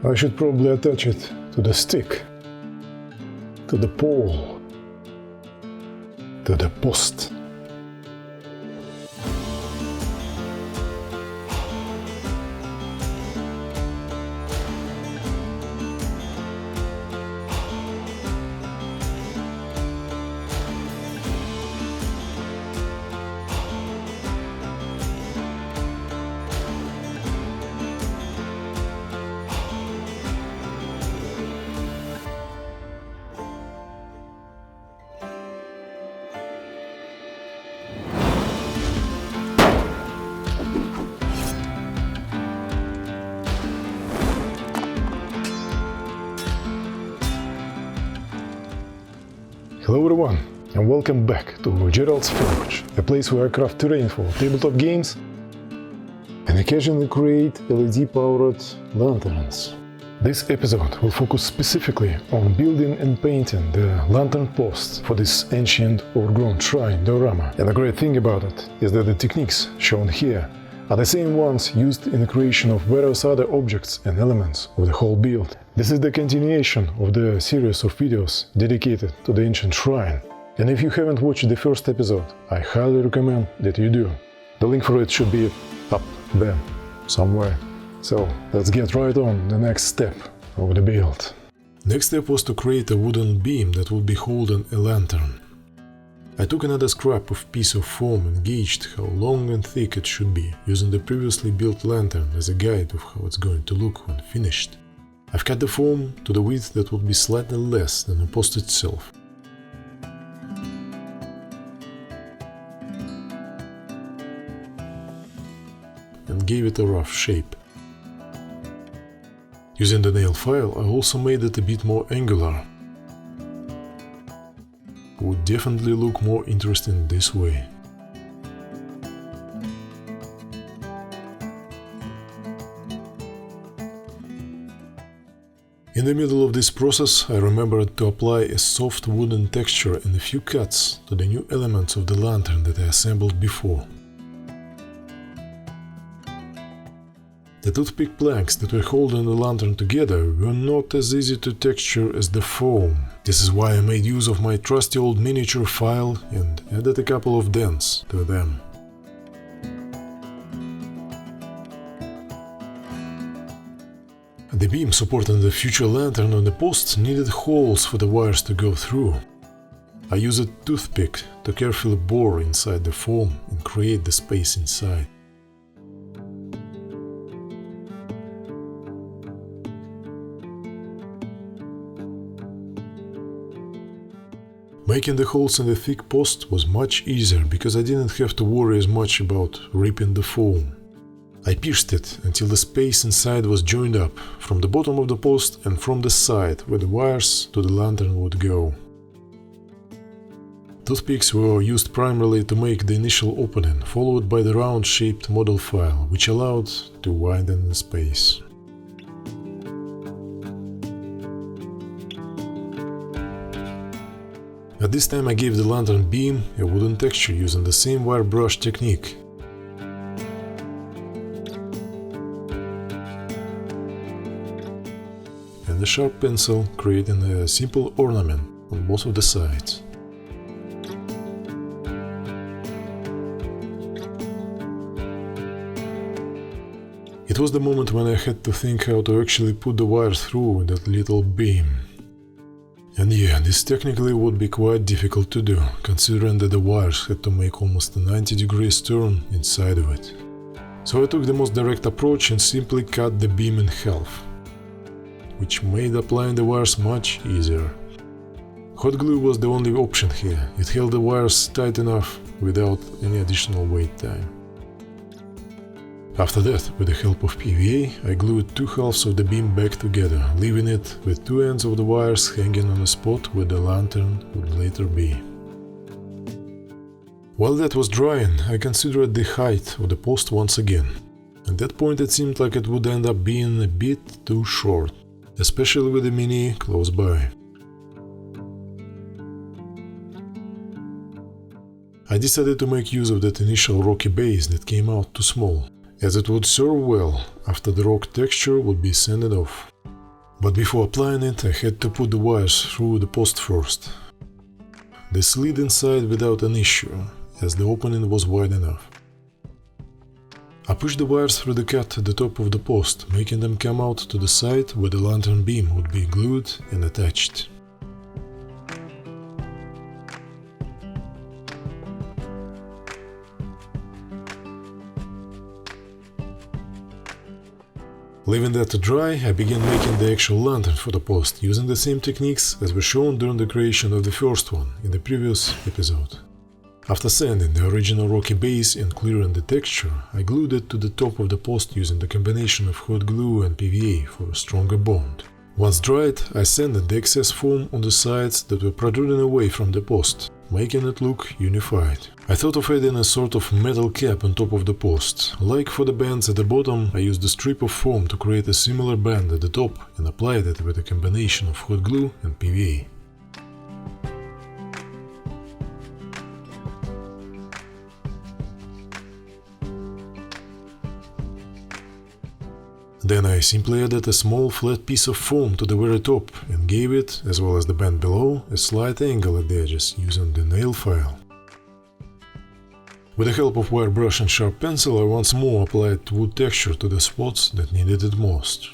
I should probably attach it to the stick, to the pole, to the post. Hello everyone, and welcome back to Gerald's Forge, a place where I craft terrain for tabletop games and occasionally create LED-powered lanterns. This episode will focus specifically on building and painting the lantern posts for this ancient overgrown shrine diorama. And the great thing about it is that the techniques shown here are the same ones used in the creation of various other objects and elements of the whole build. This is the continuation of the series of videos dedicated to the ancient shrine. And if you haven't watched the first episode, I highly recommend that you do. The link for it should be up there somewhere. So let's get right on the next step of the build. Next step was to create a wooden beam that would be holding a lantern. I took another scrap of piece of foam and gauged how long and thick it should be, using the previously built lantern as a guide of how it's going to look when finished. I've cut the foam to the width that would be slightly less than the post itself. And gave it a rough shape. Using the nail file, I also made it a bit more angular. Would definitely look more interesting this way. In the middle of this process, I remembered to apply a soft wooden texture and a few cuts to the new elements of the lantern that I assembled before. The toothpick planks that were holding the lantern together were not as easy to texture as the foam. This is why I made use of my trusty old miniature file and added a couple of dents to them. The beam supporting the future lantern on the post needed holes for the wires to go through. I used a toothpick to carefully bore inside the foam and create the space inside. Making the holes in the thick post was much easier because I didn't have to worry as much about ripping the foam. I pierced it until the space inside was joined up from the bottom of the post and from the side where the wires to the lantern would go. Toothpicks were used primarily to make the initial opening, followed by the round-shaped model file, which allowed to widen the space. At this time I gave the lantern beam a wooden texture using the same wire brush technique. And a sharp pencil, creating a simple ornament on both of the sides. It was the moment when I had to think how to actually put the wire through that little beam. And yeah, this technically would be quite difficult to do, considering that the wires had to make almost a 90 degrees turn inside of it. So I took the most direct approach and simply cut the beam in half, which made applying the wires much easier. Hot glue was the only option here. It held the wires tight enough without any additional wait time. After that, with the help of PVA, I glued two halves of the beam back together, leaving it with two ends of the wires hanging on a spot where the lantern would later be. While that was drying, I considered the height of the post once again. At that point it seemed like it would end up being a bit too short, especially with the mini close by. I decided to make use of that initial rocky base that came out too small, as it would serve well after the rock texture would be sanded off. But before applying it, I had to put the wires through the post first. They slid inside without an issue, as the opening was wide enough. I pushed the wires through the cut at the top of the post, making them come out to the side where the lantern beam would be glued and attached. Leaving that to dry, I began making the actual lantern for the post, using the same techniques as were shown during the creation of the first one in the previous episode. After sanding the original rocky base and clearing the texture, I glued it to the top of the post using the combination of hot glue and PVA for a stronger bond. Once dried, I sanded the excess foam on the sides that were protruding away from the post, making it look unified. I thought of adding a sort of metal cap on top of the post. Like for the bands at the bottom, I used a strip of foam to create a similar band at the top and applied it with a combination of hot glue and PVA. Then I simply added a small flat piece of foam to the very top and gave it, as well as the band below, a slight angle at the edges using the nail file. With the help of wire brush and sharp pencil, I once more applied wood texture to the spots that needed it most.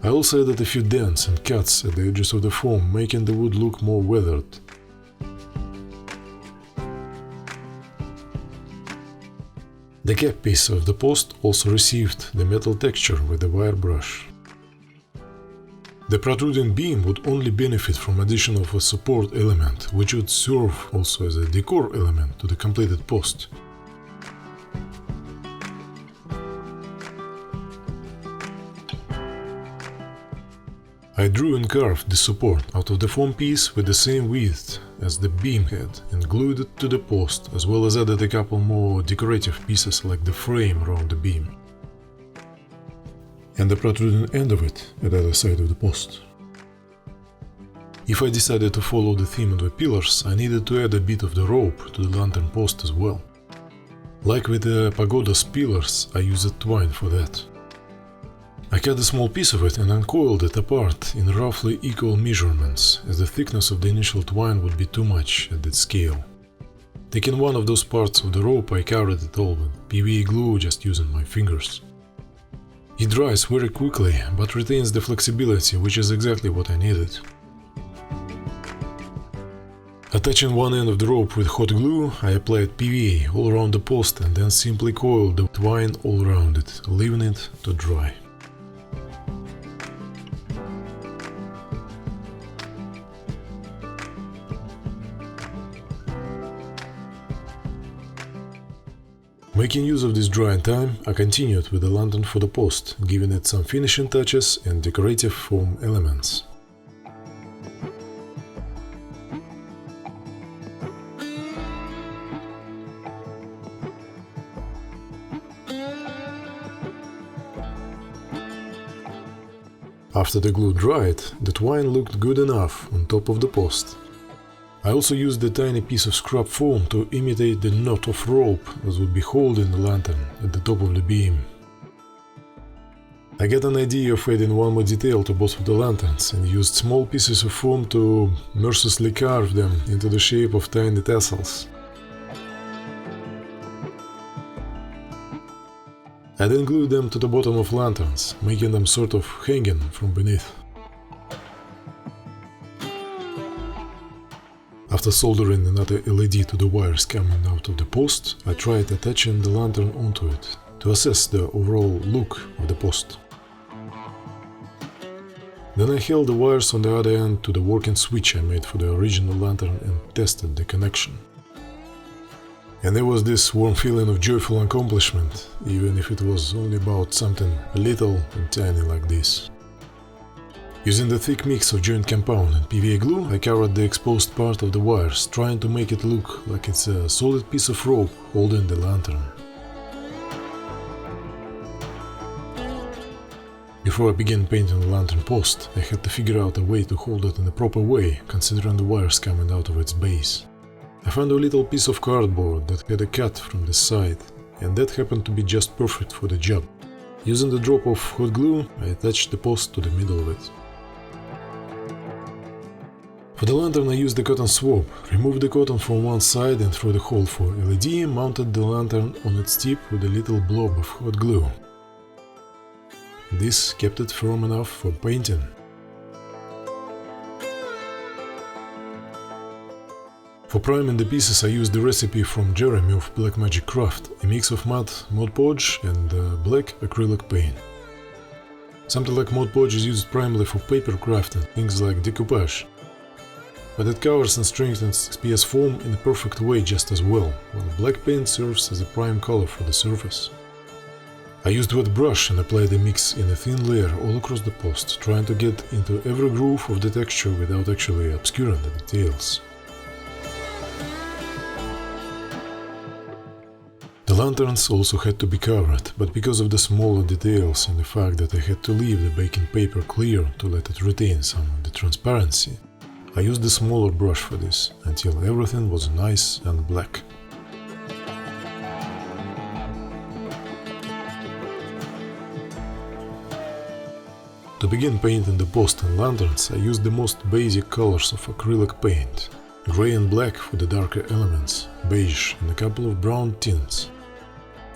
I also added a few dents and cuts at the edges of the foam, making the wood look more weathered. The cap piece of the post also received the metal texture with the wire brush. The protruding beam would only benefit from addition of a support element, which would serve also as a decor element to the completed post. I drew and carved the support out of the foam piece with the same width as the beam head and glued it to the post, as well as added a couple more decorative pieces like the frame around the beam and the protruding end of it at the other side of the post. If I decided to follow the theme of the pillars, I needed to add a bit of the rope to the lantern post as well. Like with the pagoda's pillars, I used twine for that. I cut a small piece of it and uncoiled it apart in roughly equal measurements, as the thickness of the initial twine would be too much at that scale. Taking one of those parts of the rope, I covered it all with PVA glue, just using my fingers. It dries very quickly, but retains the flexibility, which is exactly what I needed. Attaching one end of the rope with hot glue, I applied PVA all around the post and then simply coiled the twine all around it, leaving it to dry. Making use of this drying time, I continued with the lantern for the post, giving it some finishing touches and decorative foam elements. After the glue dried, the twine looked good enough on top of the post. I also used a tiny piece of scrap foam to imitate the knot of rope that would be holding the lantern at the top of the beam. I got an idea of adding one more detail to both of the lanterns and used small pieces of foam to mercilessly carve them into the shape of tiny tassels. I then glued them to the bottom of lanterns, making them sort of hanging from beneath. After soldering another LED to the wires coming out of the post, I tried attaching the lantern onto it to assess the overall look of the post. Then I held the wires on the other end to the working switch I made for the original lantern and tested the connection. And there was this warm feeling of joyful accomplishment, even if it was only about something little and tiny like this. Using the thick mix of joint compound and PVA glue, I covered the exposed part of the wires, trying to make it look like it's a solid piece of rope holding the lantern. Before I began painting the lantern post, I had to figure out a way to hold it in the proper way, considering the wires coming out of its base. I found a little piece of cardboard that had a cut from the side, and that happened to be just perfect for the job. Using the drop of hot glue, I attached the post to the middle of it. For the lantern I used the cotton swab, removed the cotton from one side and through the hole for LED, mounted the lantern on its tip with a little blob of hot glue. This kept it firm enough for painting. For priming the pieces I used the recipe from Jeremy of Blackmagic Craft, a mix of matte Mod Podge and black acrylic paint. Something like Mod Podge is used primarily for paper crafting, things like decoupage. But it covers and strengthens XPS foam in a perfect way just as well, while black paint serves as a prime color for the surface. I used wet brush and applied the mix in a thin layer all across the post, trying to get into every groove of the texture without actually obscuring the details. The lanterns also had to be covered, but because of the smaller details and the fact that I had to leave the baking paper clear to let it retain some of the transparency, I used a smaller brush for this, until everything was nice and black. To begin painting the post and lanterns, I used the most basic colors of acrylic paint. Gray and black for the darker elements, beige and a couple of brown tints,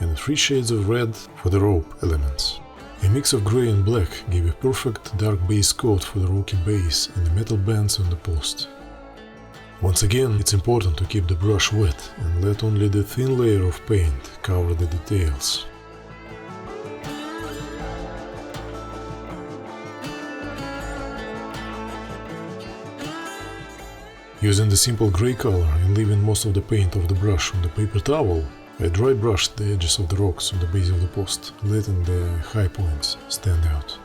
and 3 shades of red for the rope elements. A mix of gray and black gave a perfect dark base coat for the rocky base and the metal bands on the post. Once again, it's important to keep the brush wet and let only the thin layer of paint cover the details. Using the simple gray color and leaving most of the paint of the brush on the paper towel, I dry brushed the edges of the rocks on the base of the post, letting the high points stand out.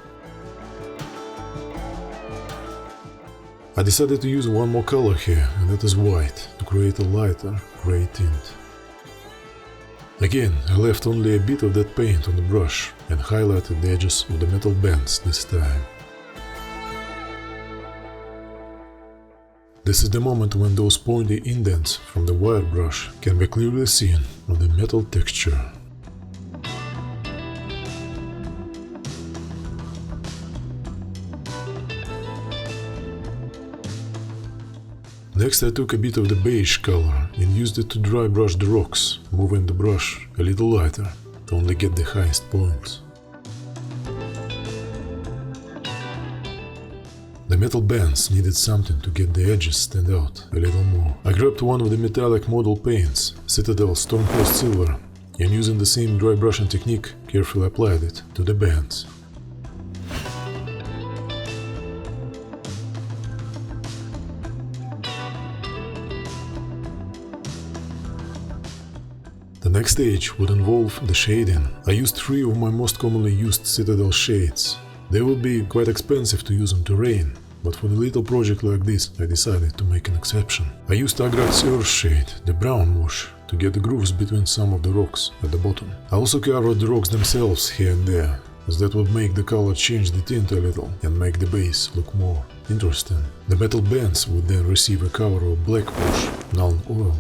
I decided to use one more color here, and that is white, to create a lighter gray tint. Again, I left only a bit of that paint on the brush and highlighted the edges of the metal bands this time. This is the moment when those pointy indents from the wire brush can be clearly seen on the metal texture. Next I took a bit of the beige color and used it to dry brush the rocks, moving the brush a little lighter to only get the highest points. The metal bands needed something to get the edges stand out a little more. I grabbed one of the metallic model paints, Citadel Stormfrost Silver, and using the same dry brushing technique, carefully applied it to the bands. The next stage would involve the shading. I used 3 of my most commonly used Citadel shades. They would be quite expensive to use on terrain, but for a little project like this I decided to make an exception. I used Agrax Earth shade, the brown wash, to get the grooves between some of the rocks at the bottom. I also covered the rocks themselves here and there, as that would make the color change the tint a little and make the base look more interesting. The metal bands would then receive a cover of black wash, Nuln Oil,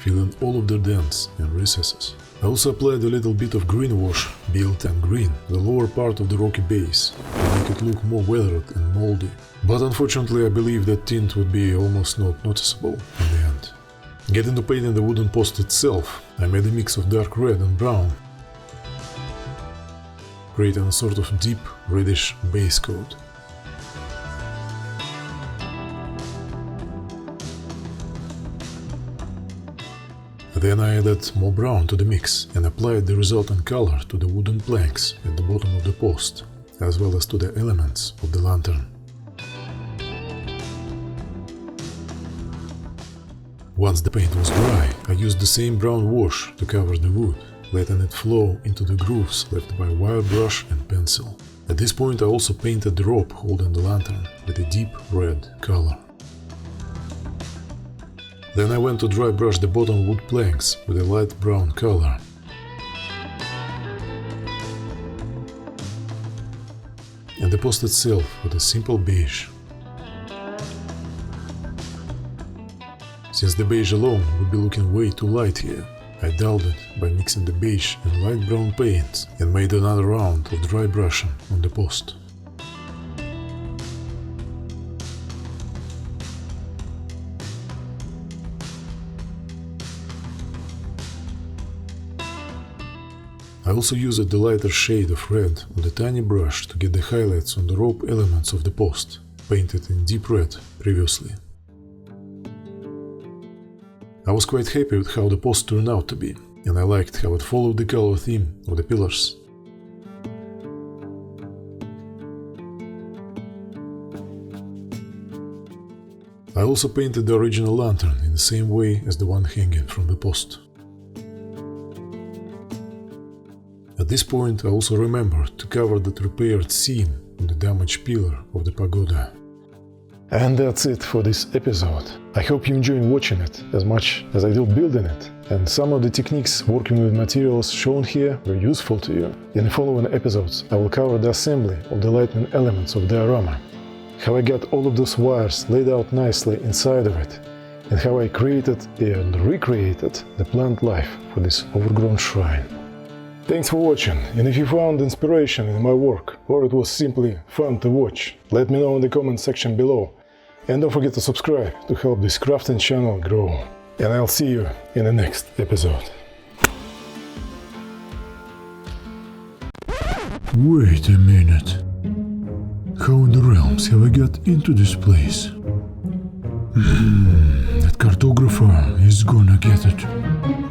filling all of their dents and recesses. I also applied a little bit of green wash, BL10 green, the lower part of the rocky base, to make it look more weathered and moldy. But unfortunately I believe that tint would be almost not noticeable in the end. Getting to painting the wooden post itself, I made a mix of dark red and brown, creating a sort of deep reddish base coat. Then I added more brown to the mix and applied the resultant color to the wooden planks at the bottom of the post, as well as to the elements of the lantern. Once the paint was dry, I used the same brown wash to cover the wood, letting it flow into the grooves left by wire brush and pencil. At this point I also painted the rope holding the lantern with a deep red color. Then I went to dry brush the bottom wood planks with a light brown color. And the post itself with a simple beige. Since the beige alone would be looking way too light here, I dulled it by mixing the beige and light brown paints and made another round of dry brushing on the post. I also used the lighter shade of red on the tiny brush to get the highlights on the rope elements of the post, painted in deep red previously. I was quite happy with how the post turned out to be, and I liked how it followed the color theme of the pillars. I also painted the original lantern in the same way as the one hanging from the post. At this point I also remembered to cover that repaired seam on the damaged pillar of the pagoda. And that's it for this episode. I hope you enjoy watching it as much as I do building it, and some of the techniques working with materials shown here were useful to you. In the following episodes I will cover the assembly of the lightning elements of the diorama, how I got all of those wires laid out nicely inside of it, and how I created and recreated the plant life for this overgrown shrine. Thanks for watching, and if you found inspiration in my work, or it was simply fun to watch, let me know in the comment section below. And don't forget to subscribe to help this crafting channel grow. And I'll see you in the next episode. Wait a minute. How in the realms have I got into this place? That cartographer is gonna get it.